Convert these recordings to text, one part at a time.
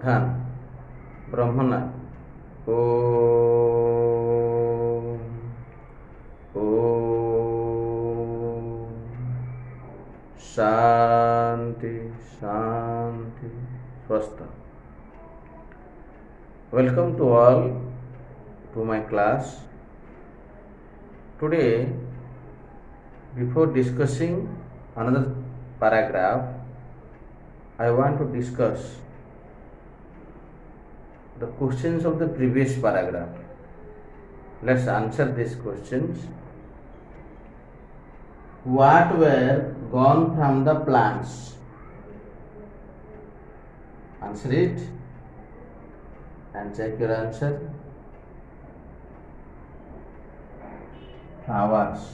ध्यान ब्रह्मणा ओ ओ शांति शांति स्वस्थ. Welcome to all to my class. Today, before discussing another paragraph, I want to discuss the questions of the previous paragraph. Let's answer these questions. What were gone from the plants? Answer it and check your answer. Flowers.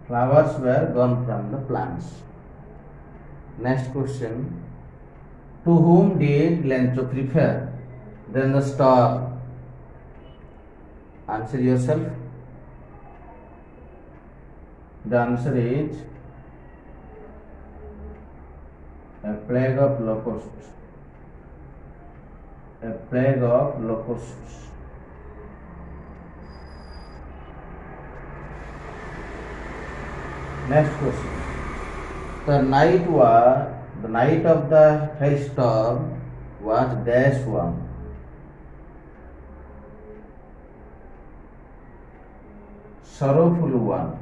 Flowers were gone from the plants. Next question. To whom did Lencho prefer than the star? Answer yourself. The answer is a plague of locusts. A plague of locusts. Next question. The night of the hailstorm was dash one. Sorrowful one.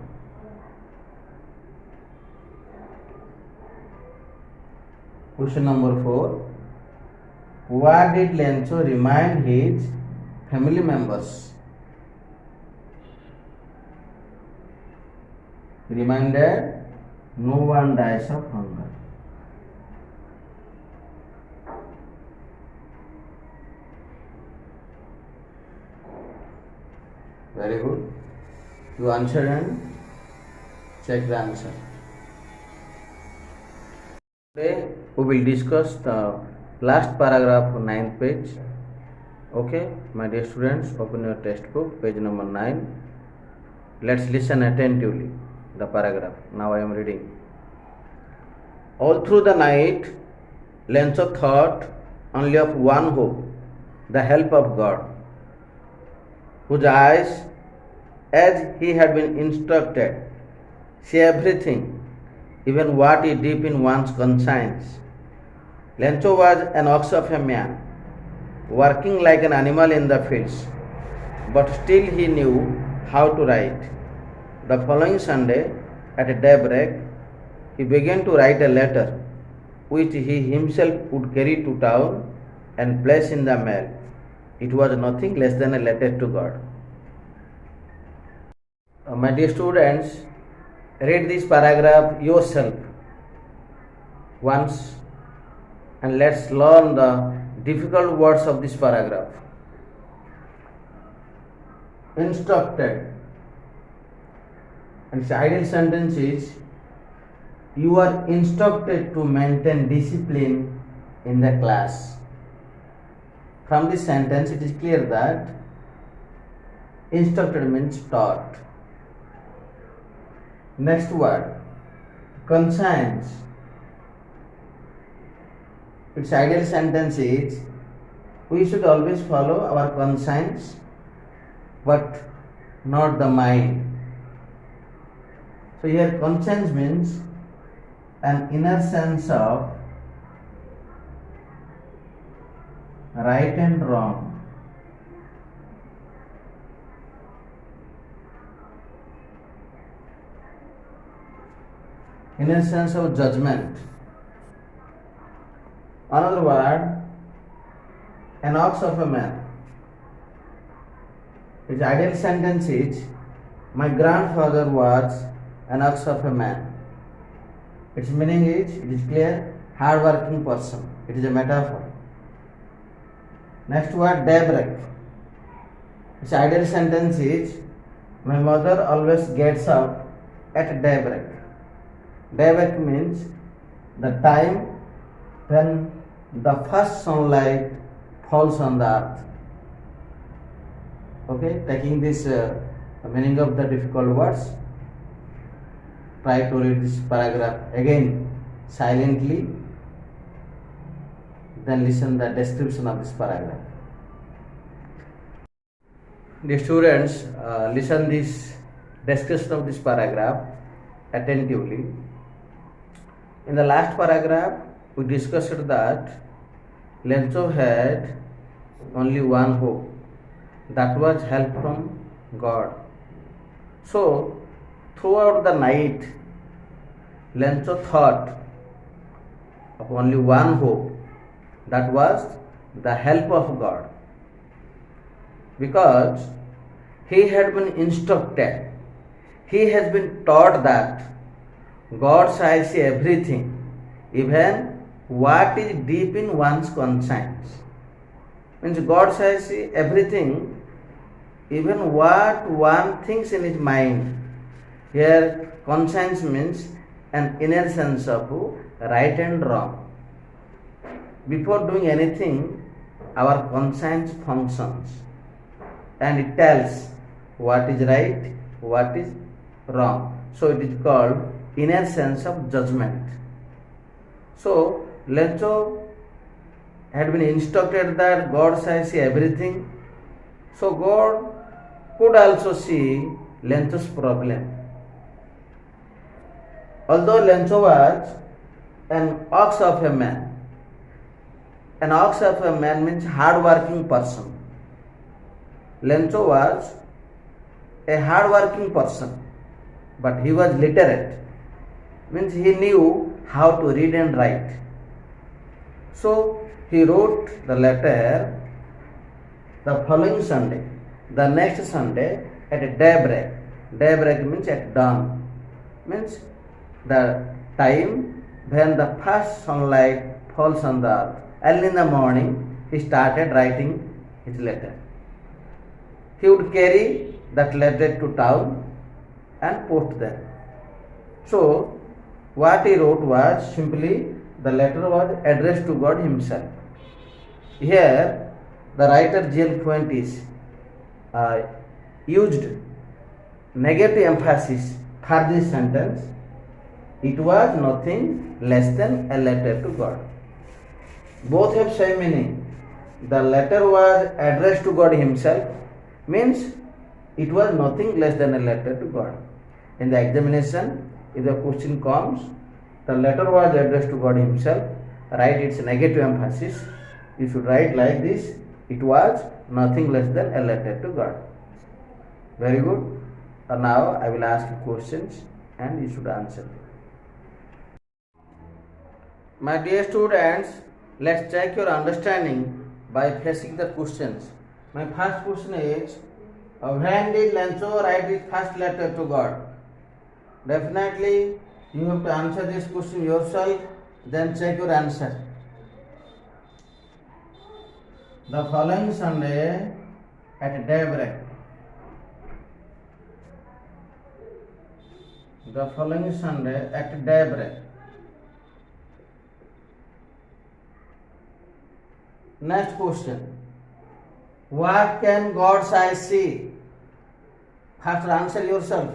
Question number 4. What did Lencho remind his family members? He reminded no one dies of hunger. Very good. You answer and check the answer. Today we will discuss the last paragraph of 9th page. Okay, my dear students, open your textbook, page number 9. Let's listen attentively the paragraph. Now I am reading. All through the night, Lencho thought only of one hope, the help of God, whose eyes, as he had been instructed, see everything, even what is deep in one's conscience. Lencho was an ox of a man, working like an animal in the fields, but still he knew how to write. The following Sunday, at daybreak, he began to write a letter, which he himself would carry to town and place in the mail. It was nothing less than a letter to God. My dear students, read this paragraph yourself once and let's learn the difficult words of this paragraph. Instructed. And its ideal sentence is, you are instructed to maintain discipline in the class. From this sentence, it is clear that instructed means taught. Next word, conscience. Its ideal sentence is, we should always follow our conscience, but not the mind. So here conscience means an inner sense of right and wrong. Inner sense of judgment. Another word, an ox of a man. Its ideal sentence is, my grandfather was an ox of a man. Its meaning is, it is clear, hard-working person. It is a metaphor. Next word, daybreak. Its ideal sentence is, my mother always gets up at daybreak. Daybreak means the time when the first sunlight falls on the earth. Okay, taking this meaning of the difficult words, try to read this paragraph again silently Then listen the description of this paragraph. The students, listen this description of this paragraph attentively. In the last paragraph, we discussed that Lenzo had only one hope, that was help from God. So, throughout the night, Lenzo thought of only one hope, that was the help of God. Because he had been instructed, he has been taught that God sees everything, even what is deep in one's conscience. Means God sees everything, even what one thinks in his mind. Here, conscience means an inner sense of right and wrong. Before doing anything, our conscience functions and it tells what is right, what is wrong. So it is called inner sense of judgment. So Lenzo had been instructed that God sees everything. So God could also see Lenzo's problem. Although Lenzo was an ox of a man means hard-working person. Lenzo was a hard-working person, but he was literate, means he knew how to read and write. So he wrote the letter the following Sunday, the next Sunday at daybreak. Daybreak means at dawn, means the time when the first sunlight falls on the earth. Early in the morning, he started writing his letter. He would carry that letter to town and post there. So, what he wrote was simply the letter was addressed to God Himself. Here, the writer G.L. Fuentes used negative emphasis for this sentence. It was nothing less than a letter to God. Both have same meaning. The letter was addressed to God Himself, means it was nothing less than a letter to God. In the examination, if the question comes, the letter was addressed to God Himself, write its negative emphasis. You should write like this: it was nothing less than a letter to God. Very good. Now I will ask you questions and you should answer. My dear students, let's check your understanding by facing the questions. My first question is, when did Lenzo write his first letter to God? Definitely, you have to answer this question yourself, then check your answer. The following Sunday at daybreak. The following Sunday at daybreak. Next question. What can God's eye see? First answer yourself.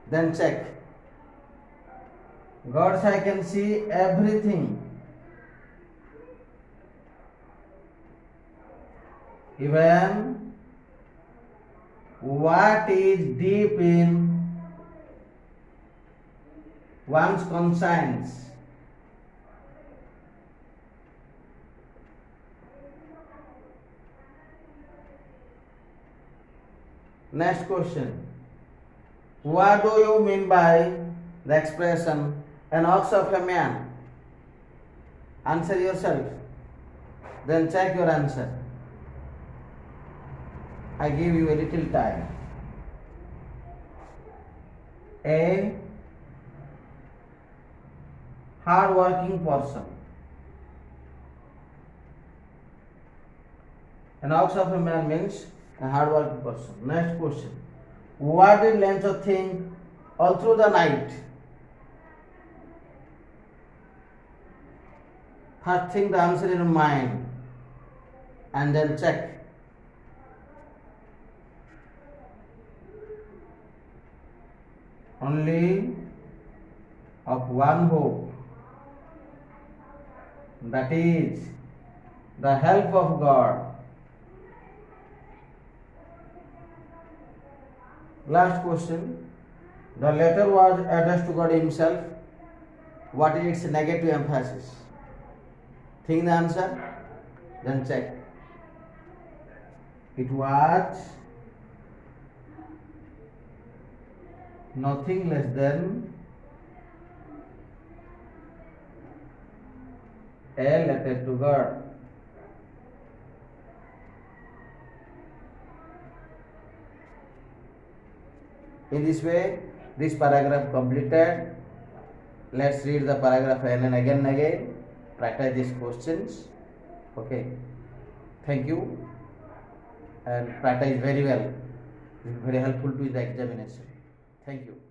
Then check. God's eye can see everything. Even what is deep in one's conscience. Next question. What do you mean by the expression an ox of a man? Answer yourself. Then check your answer. I give you a little time. A hard-working person. An ox of a man means a hard-working person. Next question. What did Lenzo think all through the night? First think the answer in your mind and then check. Only of one hope, That is the help of God. Last question. The letter was addressed to God Himself. What is its negative emphasis? Think the answer? Then check. It was nothing less than a letter to God. In this way, this paragraph completed. Let's read the paragraph again and again. Practice these questions. Okay. Thank you. And practice very well. It is very helpful to the examination. Thank you.